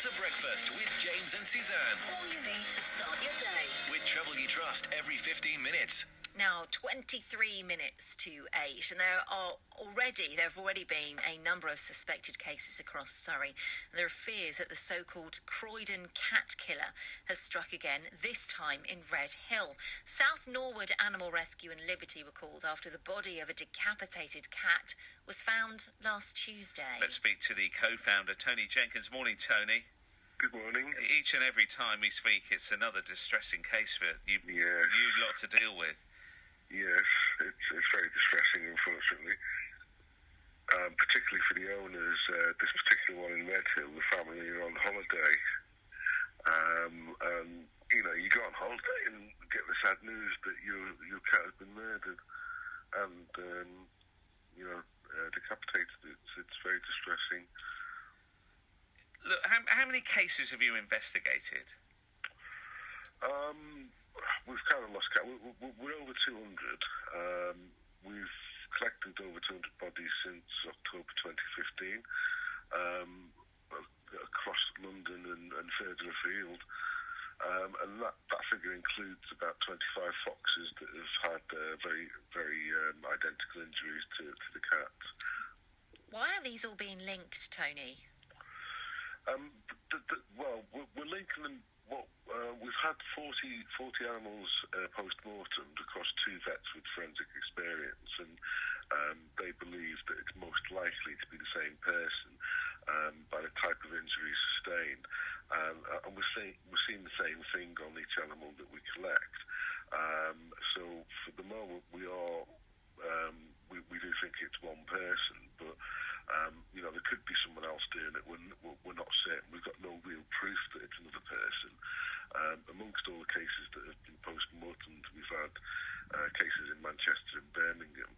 to breakfast with James and Suzanne. All you need to start your day. With Treble You Trust every 15 minutes. Now, 23 minutes to 8, and there have already been a number of suspected cases across Surrey. And there are fears that the so-called Croydon Cat Killer has struck again, this time in Red Hill. South Norwood Animal Rescue and Liberty were called after the body of a decapitated cat was found last Tuesday. Let's speak to the co-founder, Tony Jenkins. Morning, Tony. Good morning. Each and every time we speak, it's another distressing case for you lot to deal with. Yes, it's very distressing, unfortunately. Particularly for the owners. This particular one in Red Hill, the family are on holiday. And, you go on holiday and get the sad news that your cat has been murdered and, decapitated. It's very distressing. Look, how many cases have you investigated? We've kind of lost count. We're over 200. We've collected over 200 bodies since October 2015 across London and further afield. And that figure includes about 25 foxes that have had very, very identical injuries to the cat. Why are these all being linked, Tony? We're linking them. We've had 40 animals post-mortem across 2 vets with forensic experience, and they believe that it's most likely to be the same person by the type of injuries sustained. And we're seeing the same thing on each animal that we collect. So for the moment, we do think it's one person, but there could be someone else doing it. We're not certain. We've got no real proof that it's another person. Amongst all the cases that have been post-mortem, we've had cases in Manchester and Birmingham.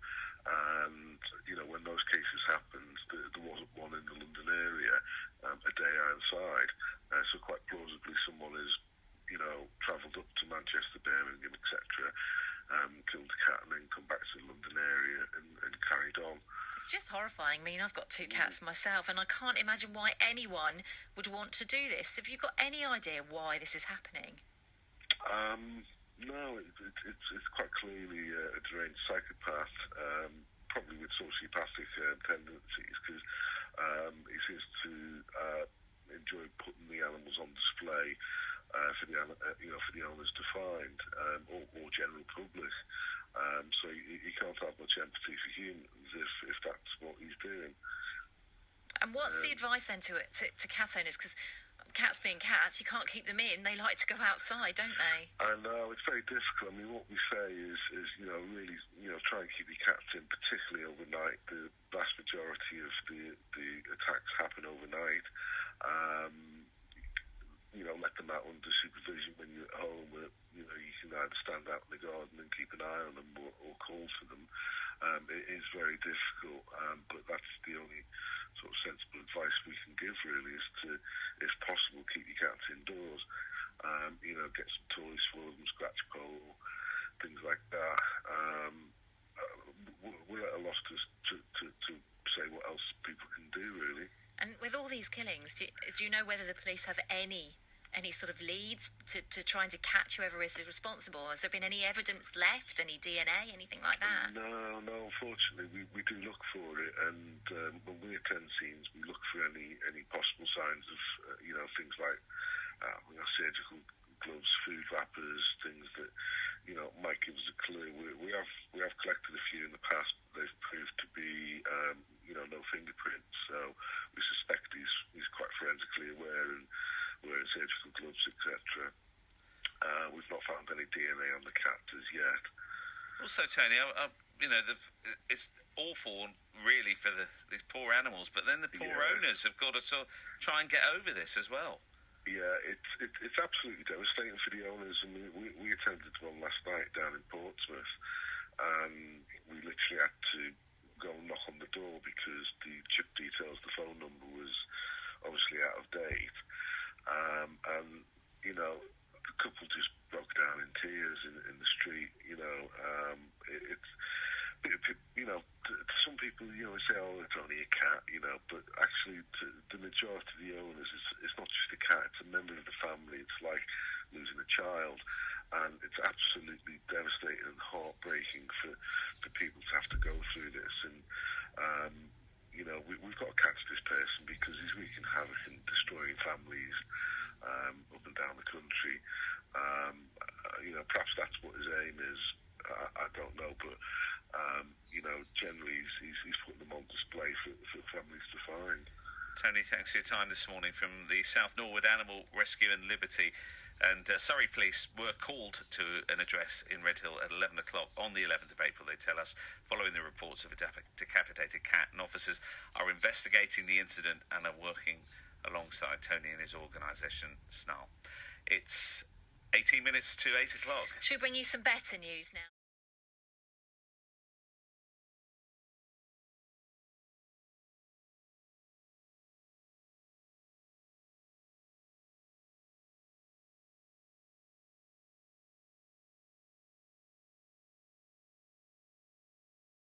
And, when those cases happened, there wasn't one in the London area a day outside. So quite plausibly someone has, travelled up to Manchester, Birmingham, etc., killed a cat and then come back to the London area and carried on. It's just horrifying. I mean, I've got 2 cats myself, and I can't imagine why anyone would want to do this. Have you got any idea why this is happening? No, it's quite clearly a deranged psychopath, probably with sociopathic tendencies, because he seems to enjoy putting the animals on display for the owners to find, or general public. So you can't have much empathy for humans if that's what he's doing. And what's the advice then to cat owners? Because cats being cats, you can't keep them in. They like to go outside, don't they? I know, it's very difficult. I mean, what we say is really, try and keep your cats in, particularly overnight. The vast majority of the attacks happen overnight. Let them out under supervision when you're at home. You can either stand out in the garden and keep an eye on them or call for them. It is very difficult, but that's the only sort of sensible advice we can give, really, is to, if possible, keep your cats indoors. Get some toys for them, scratch pole, things like that. We're at a loss to say what else people can do, really. And with all these killings, do you know whether the police have any sort of leads to trying to catch whoever is responsible? Has there been any evidence left, any DNA, anything like that? No, unfortunately, we do look for it, and when we attend scenes, we look for any possible signs of, things like surgical gloves, food wrappers, things that, might give us a clue. We have collected a few in the past, but they've proved to be, no fingerprints, so we suspect he's quite forensically aware and wearing surgical gloves, etc. We've not found any DNA on the cat as yet. Also, Tony, it's awful, really, for these poor animals, but then the poor owners have got to sort of try and get over this as well. Yeah, it's absolutely devastating for the owners. I mean, we attended one last night down in Portsmouth, and we literally had to go and knock on the door because the chip details, the phone number was obviously out of date. And, the couple just broke down in tears in the street. To some people, say, oh, it's only a cat, but actually the majority of the owners, it's not just a cat, it's a member of the family. It's like losing a child, and it's absolutely devastating and heartbreaking for people to have to go through this. And you know, we've got to catch this person because he's wreaking havoc and destroying families up and down the country. You know, perhaps that's what his aim is. I don't know, but you know, generally he's putting them on display for families to find. Tony, thanks for your time this morning from the South Norwood Animal Rescue and Liberty. And Surrey Police were called to an address in Redhill at 11 o'clock on the 11th of April, they tell us, following the reports of a decapitated cat. And officers are investigating the incident and are working alongside Tony and his organisation, SNARL. It's 18 minutes to 8 o'clock. Should we bring you some better news now?